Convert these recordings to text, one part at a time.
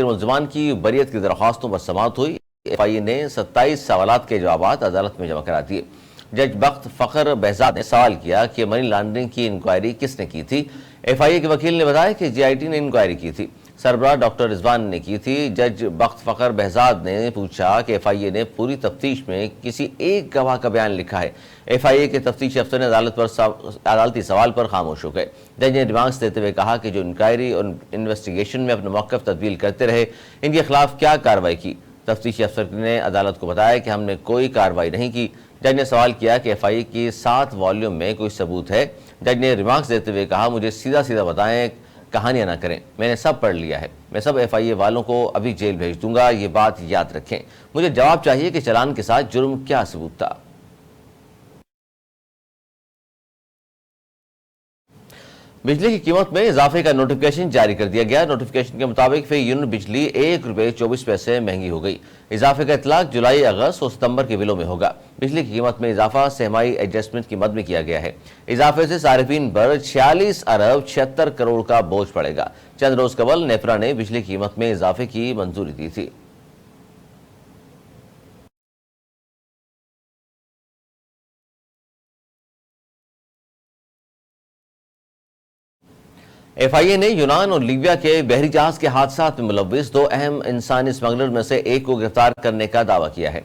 دیگر ملزمان کی بریت کی درخواستوں پر سماعت ہوئی۔ FIA نے 27 سوالات کے جوابات عدالت میں جمع کرا دیے۔ جج بخت فخر بہزاد نے سوال کیا کہ منی لانڈرنگ کی انکوائری کس نے کی تھی۔ FIA کے وکیل نے بتایا کہ GIT نے انکوائری کی تھی، سربراہ ڈاکٹر رضوان نے کی تھی۔ جج بخت فخر بہزاد نے پوچھا کہ FIA نے پوری تفتیش میں کسی ایک گواہ کا بیان لکھا ہے۔ FIA کے تفتیشی افسر نے عدالتی سوال پر خاموش ہو گئے۔ جج نے ریمارکس دیتے ہوئے کہا کہ جو انکوائری اور انویسٹیگیشن میں اپنا موقف تبدیل کرتے رہے، ان کے خلاف کیا کارروائی کی۔ تفتیشی افسر نے عدالت کو بتایا کہ ہم نے کوئی کارروائی نہیں کی۔ جج نے سوال کیا کہ FIA کی 7 والیوم میں کوئی ثبوت ہے۔ جج نے ریمارکس دیتے ہوئے کہا مجھے سیدھا سیدھا بتائیں، کہانیاں نہ کریں، میں نے سب پڑھ لیا ہے، میں سب FIA والوں کو ابھی جیل بھیج دوں گا، یہ بات یاد رکھیں۔ مجھے جواب چاہیے کہ چلان کے ساتھ جرم کیا ثبوت تھا۔ بجلی کی قیمت میں اضافے کا نوٹیفکیشن جاری کر دیا گیا۔ نوٹیفکیشن کے مطابق فی یونٹ بجلی ₹1.24 مہنگی ہو گئی۔ اضافے کا اطلاق جولائی، اگست اور ستمبر کے بلوں میں ہوگا۔ بجلی کی قیمت میں اضافہ سہمائی ایڈجسٹمنٹ کی مد میں کیا گیا ہے۔ اضافے سے صارفین پر 46 ارب 76 کروڑ کا بوجھ پڑے گا۔ چند روز قبل نیپرا نے بجلی کی قیمت میں اضافے کی منظوری دی تھی۔ FIA نے یونان اور لیبیا کے بحری جہاز کے حادثات میں ملوث 2 اہم انسانی اسمگلر میں سے ایک کو گرفتار کرنے کا دعویٰ کیا ہے۔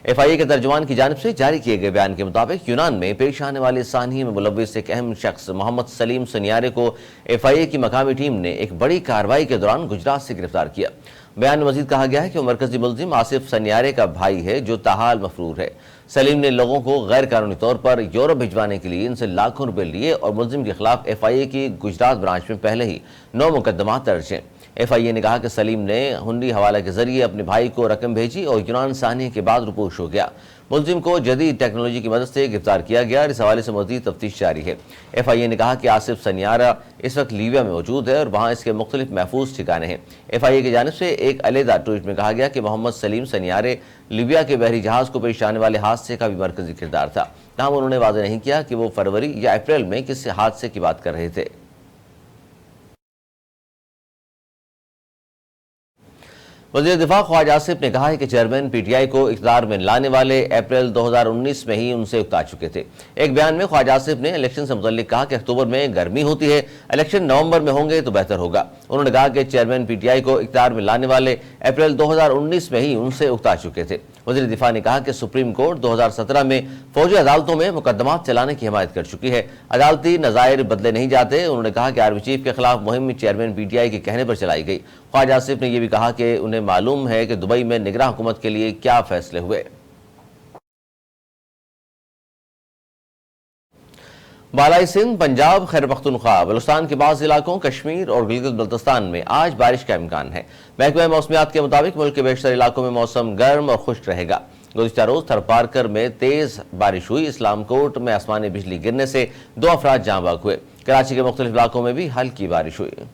FIA کے ترجمان کی جانب سے جاری کیے گئے بیان کے مطابق یونان میں پیش آنے والے سانحے میں ملوث ایک اہم شخص محمد سلیم سنیارے کو FIA کی مقامی ٹیم نے ایک بڑی کارروائی کے دوران گجرات سے گرفتار کیا۔ بیان میں مزید کہا گیا ہے کہ وہ مرکزی ملزم آصف سنیارے کا بھائی ہے جو تاحال مفرور ہے۔ سلیم نے لوگوں کو غیر قانونی طور پر یورپ بھجوانے کے لیے ان سے لاکھوں روپے لیے اور ملزم کے خلاف FIA کی گجرات برانچ میں پہلے ہی 9 مقدمات درج ہیں۔ FIA نے کہا کہ سلیم نے ہنڈی حوالہ کے ذریعے اپنے بھائی کو رقم بھیجی اور یونان سانحے کے بعد روپوش ہو گیا۔ ملزم کو جدید ٹیکنالوجی کی مدد سے گرفتار کیا گیا اور اس حوالے سے مزید تفتیش جاری ہے۔ FIA نے کہا کہ آصف سنیارہ اس وقت لیبیا میں موجود ہے اور وہاں اس کے مختلف محفوظ ٹھکانے ہیں۔ FIA کی جانب سے ایک علیحدہ ٹویٹ میں کہا گیا کہ محمد سلیم سنیارے لیبیا کے بحری جہاز کو پیش آنے والے حادثے کا بھی مرکزی کردار تھا، تاہم انہوں نے واضح نہیں کیا کہ وہ فروری یا اپریل میں کس حادثے کی بات کر رہے تھے۔ وزیر دفاع خواجہ آصف نے کہا ہے کہ چیئرمین PTI کو اقتدار میں لانے والے اپریل 2019 میں ہی ان سے اکتا چکے تھے۔ ایک بیان میں خواجہ آصف نے الیکشن سے متعلق کہا کہ اکتوبر میں گرمی ہوتی ہے، الیکشن نومبر میں ہوں گے تو بہتر ہوگا۔ انہوں نے کہا کہ چیئرمین PTI کو اقتدار میں لانے والے اپریل 2019 میں ہی ان سے اکتا چکے تھے۔ وزیر دفاع نے کہا کہ سپریم کورٹ 2017 میں فوجی عدالتوں میں مقدمات چلانے کی حمایت کر چکی ہے، عدالتی نظائر بدلے نہیں جاتے۔ انہوں نے کہا کہ آرمی چیف کے خلاف مہم چیئرمین PTI کے کہنے پر چلائی گئی۔ خواجہ آصف نے یہ بھی کہا کہ انہیں معلوم ہے کہ دبئی میں نگراں حکومت کے لیے کیا فیصلے ہوئے۔ بالائی سندھ، پنجاب، خیبر پختونخوا، بلوچستان کے بعض علاقوں، کشمیر اور گلگت بلتستان میں آج بارش کا امکان ہے۔ محکمہ موسمیات کے مطابق ملک کے بیشتر علاقوں میں موسم گرم اور خشک رہے گا۔ گزشتہ روز تھرپارکر میں تیز بارش ہوئی۔ اسلام کوٹ میں آسمانی بجلی گرنے سے 2 افراد جاں بحق ہوئے۔ کراچی کے مختلف علاقوں میں بھی ہلکی بارش ہوئی۔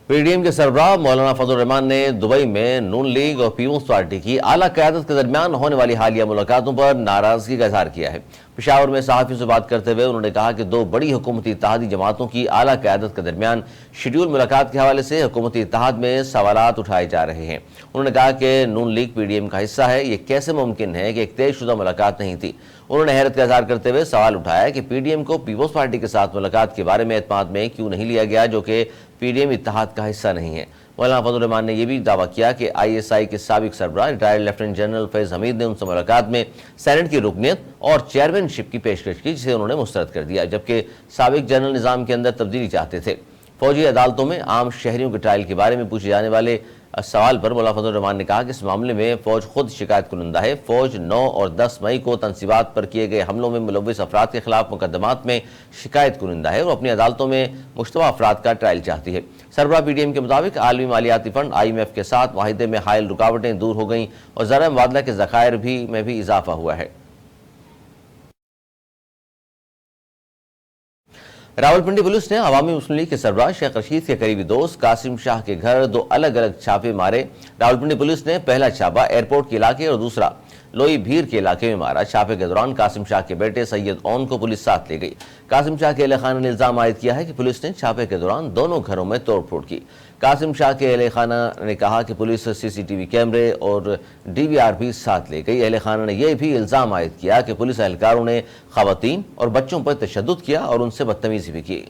PDM کے سربراہ مولانا فضل الرحمان نے دبئی میں نون لیگ اور پیپلز پارٹی کی اعلیٰ قیادت کے درمیان ہونے والی حالیہ ملاقاتوں پر ناراضگی کا اظہار کیا ہے۔ پشاور میں صحافیوں سے بات کرتے ہوئے انہوں نے کہا کہ 2 بڑی حکومتی اتحادی جماعتوں کی اعلیٰ قیادت کے درمیان شیڈول ملاقات کے حوالے سے حکومتی اتحاد میں سوالات اٹھائے جا رہے ہیں۔ انہوں نے کہا کہ نون لیگ PDM کا حصہ ہے، یہ کیسے ممکن ہے کہ ایک طے شدہ ملاقات نہیں تھی۔ انہوں نے حیرت کا اظہار کرتے ہوئے سوال اٹھایا کہ PDM کو پیپلز پارٹی کے ساتھ ملاقات کے بارے میں اعتماد میں کیوں نہیں لیا گیا، جو کہ PDM اتحاد کا حصہ نہیں ہے۔ مولانا فضل الرحمان نے یہ بھی دعویٰ کیا کہ ISI کے سابق سربراہ ریٹائرڈ لیفٹیننٹ جنرل فیض حمید نے ان سے ملاقات میں سینٹ کی رکنیت اور چیئرمین شپ کی پیشکش کی، جسے انہوں نے مسترد کر دیا، جبکہ سابق جنرل نظام کے اندر تبدیلی چاہتے تھے۔ فوجی عدالتوں میں عام شہریوں کے ٹرائل کے بارے میں پوچھے جانے والے سوال پر مولانا فضل الرحمان نے کہا کہ اس معاملے میں فوج خود شکایت کنندہ ہے۔ فوج 9 اور 10 مئی کو تنصیبات پر کیے گئے حملوں میں ملوث افراد کے خلاف مقدمات میں شکایت کنندہ ہے اور اپنی عدالتوں میں مشتبہ افراد کا ٹرائل چاہتی ہے۔ سربراہ PDM کے مطابق عالمی مالیاتی فنڈ IMF کے ساتھ معاہدے میں حائل رکاوٹیں دور ہو گئیں اور زرعی مبادلہ کے ذخائر میں بھی اضافہ ہوا ہے۔ रावलपिंडी पुलिस ने अवामी मुस्लिम लीग के सरबराह शेख रशीद के करीबी दोस्त कासिम शाह के घर 2 अलग अलग छापे मारे। रावलपिंडी पुलिस ने पहला छापा एयरपोर्ट के इलाके और दूसरा लोई भीर के इलाके में मारा। छापे के दौरान कासिम शाह के बेटे सैयद ओन को पुलिस साथ ले गई। कासिम शाह के अहले खाना ने इल्जाम आयद किया है कि पुलिस ने छापे के दौरान दोनों घरों में तोड़फोड़ की। कासिम शाह के अहले खाना ने कहा कि पुलिस सीसीटीवी कैमरे और डीवीआर भी साथ ले गई। अहले खाना ने यह भी इल्जाम आयद किया कि पुलिस एहलकारों ने खवातीन और बच्चों पर तशद्दुद किया और उनसे बदतमीजी भी की।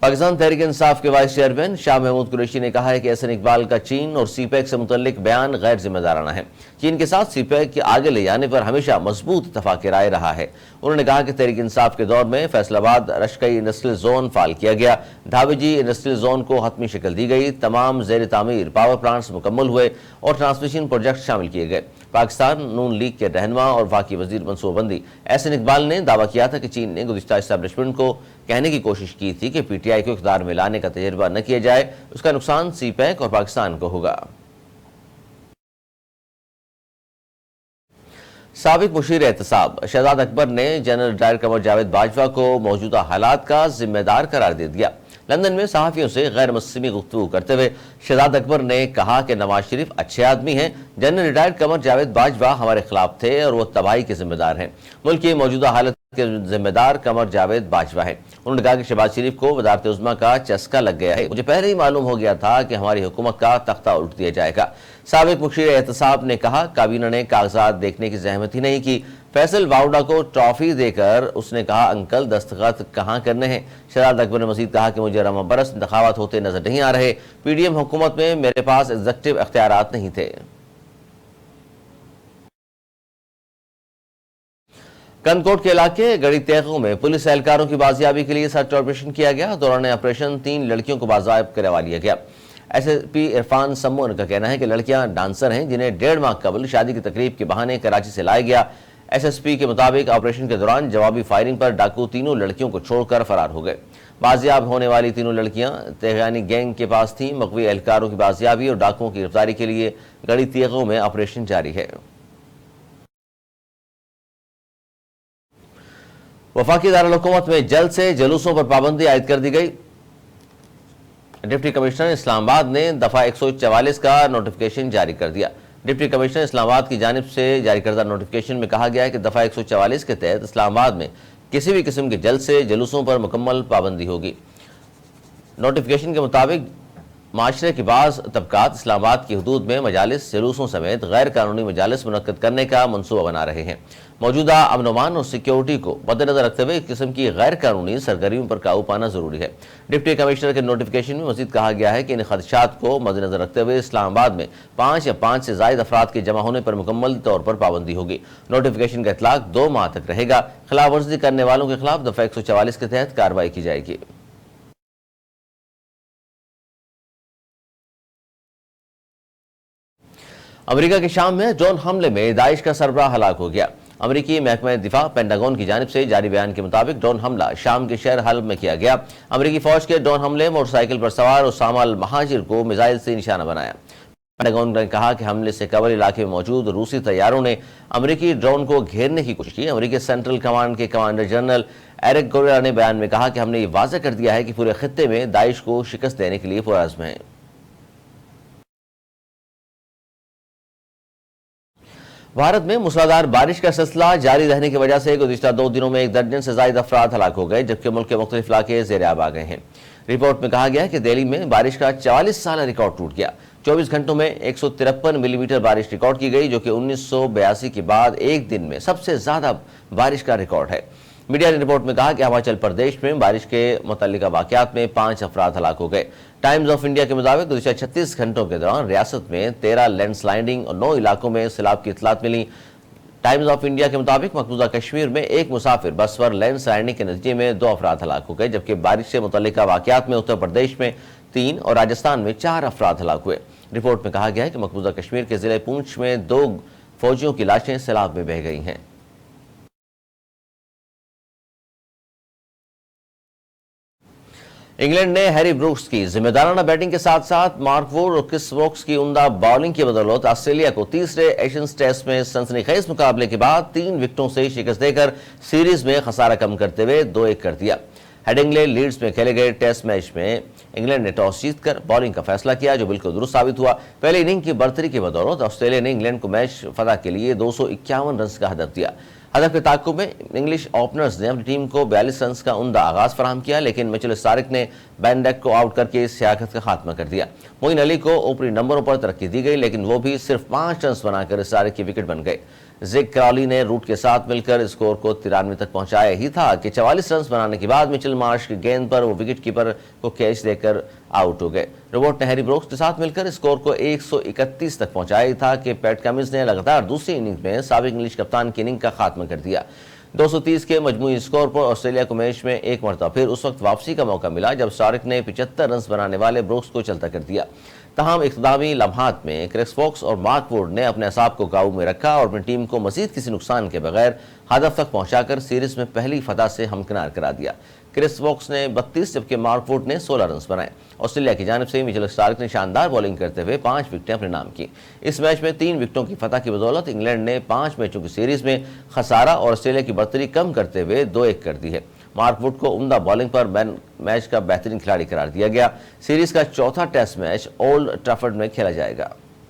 पाकिस्तान तहरीक इंसाफ के वाइस चेयरमैन शाह महमूद कुरैशी ने कहा है कि एहसन इकबाल का चीन और सीपैक से मुतल्लिक बयान गैर जिम्मेदाराना है। चीन के साथ सीपैक के आगे ले जाने पर हमेशा मजबूत इत्तफाक राय रहा है। उन्होंने कहा कि तहरीक इंसाफ के दौर में फैसलाबाद रशकई इंडस्ट्रियल जोन फाल किया गया, धाबेजी इंडस्ट्रियल जोन को हतमी शक्ल दी गई, तमाम जेर तामीर पावर प्लांट्स मुकम्मल हुए और ट्रांसमिशन प्रोजेक्ट शामिल किए गए। पाकिस्तान नून लीग के रहनुमा और वाकई वजीर मनसूबाबंदी एहसन इकबाल ने दावा किया था कि चीन ने गुज़िश्ता एस्टैब्लिशमेंट को कहने की कोशिश की थी कि पीटीआई को इक़्तिदार में लाने का तजर्बा न किया जाए, उसका नुकसान सीपैक और पाकिस्तान को होगा। साबिक मुशीर एहतसाब शहजाद अकबर ने जनरल रिटायर्ड कमर जावेद बाजवा को मौजूदा हालात का जिम्मेदार करार दे दिया। लंदन में सहाफ़ियों से गैर मौसमी गुफ्तगू करते हुए शहजाद अकबर ने कहा कि नवाज शरीफ अच्छे आदमी हैं, जनरल रिटायर्ड कमर जावेद बाजवा हमारे खिलाफ थे और वो तबाही के जिम्मेदार हैं। मुल्क की मौजूदा हालत के जिम्मेदार कमर जावेद बाजवा है। उन्होंने कहा कि शहबाज शरीफ को वज़ारत उज़्मा का चस्का लग गया है। मुझे पहले ही मालूम हो गया था कि हमारी हुकूमत का तख्ता उल्ट दिया जाएगा। साबिक मुशीर एहतसाब ने कहा काबीना ने कागजात देखने की जहमत ही नहीं की। फैसल वाउडा को ट्रॉफी देकर उसने कहा अंकल दस्तखत कहाँ करने हैं। शहजाद अकबर ने मजीद कहा कि मुझे रमा बरस इंतखाबात होते नजर नहीं आ रहे। पीडीएम हुकूमत में मेरे पास एग्जीक्यूटिव इख्तियारात नहीं थे। कंदकोट के इलाके गड़ी तेगों में पुलिस एहलकारों की बाजियाबी के लिए सर्च ऑपरेशन किया गया। दौरान ऑपरेशन 3 लड़कियों को बाज़ायब करवा लिया गया। एसएसपी इरफान सम्मो का कहना है कि लड़कियां डांसर हैं जिन्हें 1.5 माह कबल शादी की तकरीब के बहाने कराची से लाया गया। एसएसपी के मुताबिक ऑपरेशन के दौरान जवाबी फायरिंग पर डाकू तीनों लड़कियों को छोड़कर फरार हो गए। बाजियाब होने वाली तीनों लड़कियां तेगानी गैंग के पास थीं। मकवी एहलकारों की बाजियाबी और डाकुओं की गिरफ्तारी के लिए गड़ी तेगों में ऑपरेशन जारी है। वफाकी दारुल हुकूमत में जल्द से जुलूसों पर पाबंदी आयद कर दी गई। डिप्टी कमिश्नर इस्लामाबाद ने दफा 144 का नोटिफिकेशन जारी कर दिया। डिप्टी कमिश्नर इस्लामाबाद की जानिब से जारी करदा नोटिफिकेशन में कहा गया है कि दफा 144 के तहत इस्लामाबाद में किसी भी किस्म के जल्द से जुलूसों पर मुकम्मल पाबंदी होगी। नोटिफिकेशन के मुताबिक माशरे के बाज़ तबकात इस्लामाबाद की हदूद में मजालिस जुलूसों समेत गैर कानूनी मजालिस मुनक्कद करने का मनसूबा बना रहे हैं। मौजूदा अमन अमान और सिक्योरिटी को मद्देनजर रखते हुए इस किस्म की गैर कानूनी सरगर्मियों पर काबू पाना जरूरी है। डिप्टी कमिश्नर के नोटिफिकेशन में मजीद कहा गया है कि इन खदशात को मद्देनजर रखते हुए इस्लामाबाद में 5 या 5 से ज्यादा अफराद के जमा होने पर मुकम्मल तौर पर पाबंदी होगी। नोटिफिकेशन का इतलाक 2 माह तक रहेगा। खिलाफ वर्जी करने वालों के खिलाफ दफा 144 के तहत कार्रवाई की जाएगी। अमेरिका के शाम में ड्रोन हमले में दाइश का सरबराह हलाक हो गया। अमेरिकी महकमा दिफा पेंटागन की जानिब से जारी बयान के मुताबिक ड्रोन हमला शाम के शहर हल्ब में किया गया। अमेरिकी फौज के ड्रोन हमले मोटरसाइकिल पर सवार उसामा अल महाजिर को मिसाइल से निशाना बनाया। पेंटागन ने कहा कि हमले से कवर इलाके में मौजूद रूसी तैयारों ने अमेरिकी ड्रोन को घेरने की कोशिश की। अमेरिकी सेंट्रल कमांड के कमांडर जनरल एरिक गोरेला ने बयान में कहा कि हमने ये वाज़ेह कर दिया है कि पूरे खित्ते में दाइश को शिकस्त देने के लिए पुरअज़्म है। भारत में मूसलाधार बारिश का सिलसिला जारी रहने की वजह से गुज़िश्ता 2 दिनों में 1 दर्जन से ज्यादा अफराद हलाक हो गए, जबकि मुल्क के मुख्तलिफ इलाके ज़ेर-ए-आब आ गए हैं। रिपोर्ट में कहा गया है कि दिल्ली में बारिश का 44 साल रिकॉर्ड टूट गया। 24 घंटों में 153 मिलीमीटर बारिश रिकॉर्ड की गई, जो कि 1982 के बाद एक दिन में सबसे ज्यादा बारिश का रिकॉर्ड है। मीडिया ने रिपोर्ट में कहा कि हिमाचल प्रदेश में बारिश के मुतल्लिका वाक़यात में 5 अफराद हलाक हो गए। टाइम्स ऑफ इंडिया के मुताबिक गुज़िश्ता 36 घंटों के दौरान रियासत में 13 लैंडस्लाइडिंग और 9 इलाकों में सैलाब की इतलात मिली। टाइम्स ऑफ इंडिया के मुताबिक मकबूजा कश्मीर में एक मुसाफिर बस पर लैंडस्लाइडिंग के नतीजे में 2 अफराद हलाक हो गए, जबकि बारिश से मुतल्लिका वाक़यात में उत्तर प्रदेश में 3 और राजस्थान में 4 अफराद हलाक हुए। रिपोर्ट में कहा गया है कि मकबूजा कश्मीर के जिले पूंछ में 2 फौजियों की लाशें सैलाब में बह गई हैं। इंग्लैंड ने हैरी ब्रूक्स की जिम्मेदाराना बैटिंग के साथ साथ मार्क वुड और क्रिस वोक्स की उम्दा बॉलिंग की बदौलत ऑस्ट्रेलिया को तीसरे एशियन टेस्ट में सनसनीखेज मुकाबले के बाद 3 विकेटों से शिकस्त देकर सीरीज में खसारा कम करते हुए 2-1 कर दिया। हेडिंग्ले लीड्स में खेले गए टेस्ट मैच में इंग्लैंड ने टॉस जीतकर बॉलिंग का फैसला किया, जो बिल्कुल दुरुस्त साबित हुआ। पहले इनिंग की बढ़तरी की बदौलत ऑस्ट्रेलिया ने इंग्लैंड को मैच फतह के लिए 251 रन का हदफ दिया। हदफ के ताक़ुब में इंग्लिश ओपनर्स ने अपनी टीम को 42 रन का उम्दा आगाज फराहम किया, लेकिन मिचेल स्टार्क ने बेन डेक को आउट करके इस सियासत का खात्मा कर दिया। मोइन अली को ओपनिंग नंबरों पर तरक्की दी गई, लेकिन वो भी सिर्फ 5 रन बनाकर स्टार्क की विकेट बन गए। ज़ेक क्रॉली ने रूट के साथ मिलकर स्कोर को 93 तक पहुंचाया ही था कि 44 रन बनाने के बाद मिचेल मार्श की गेंद पर वो विकेट कीपर को कैच देकर आउट हो गए। रोबोट ने हैरी ब्रूक्स के साथ मिलकर स्कोर को 131 तक पहुंचाया ही था कि पैट कमिंस ने लगातार दूसरी इनिंग में साबिक इंग्लिश कप्तान की इनिंग का खात्मा कर दिया। 230 के मजमूई स्कोर पर ऑस्ट्रेलिया को मैच में एक मरतबा फिर उस वक्त वापसी का मौका मिला जब स्टार्क ने 75 रन बनाने वाले ब्रूक्स को चलता कर दिया। तमाम इख्तितामी लम्हात में क्रिस वोक्स और मार्क वुड ने अपने असाब को काबू में रखा और अपनी टीम को मजीद किसी नुकसान के बगैर हदफ तक पहुंचाकर सीरीज में पहली फतह से हमकिनार करा दिया। क्रिस वोक्स ने 32 जबकि मार्क वुड ने 16 रन बनाए। ऑस्ट्रेलिया की जानिब से मिचेल स्टार्क ने शानदार बॉलिंग करते हुए 5 विकेटें अपने नाम की। इस मैच में 3 विकेटों की फतह की बदौलत इंग्लैंड ने 5 मैचों की सीरीज में खसारा और ऑस्ट्रेलिया की बढ़तरी कम करते हुए 2-1 कर दी है। मार्क वुड को उम्दा बॉलिंग पर मैच का बेहतरीन खिलाड़ी करार दिया गया। सीरीज का चौथा टेस्ट मैच ओल्ड ट्रैफर्ड में खेला जाएगा।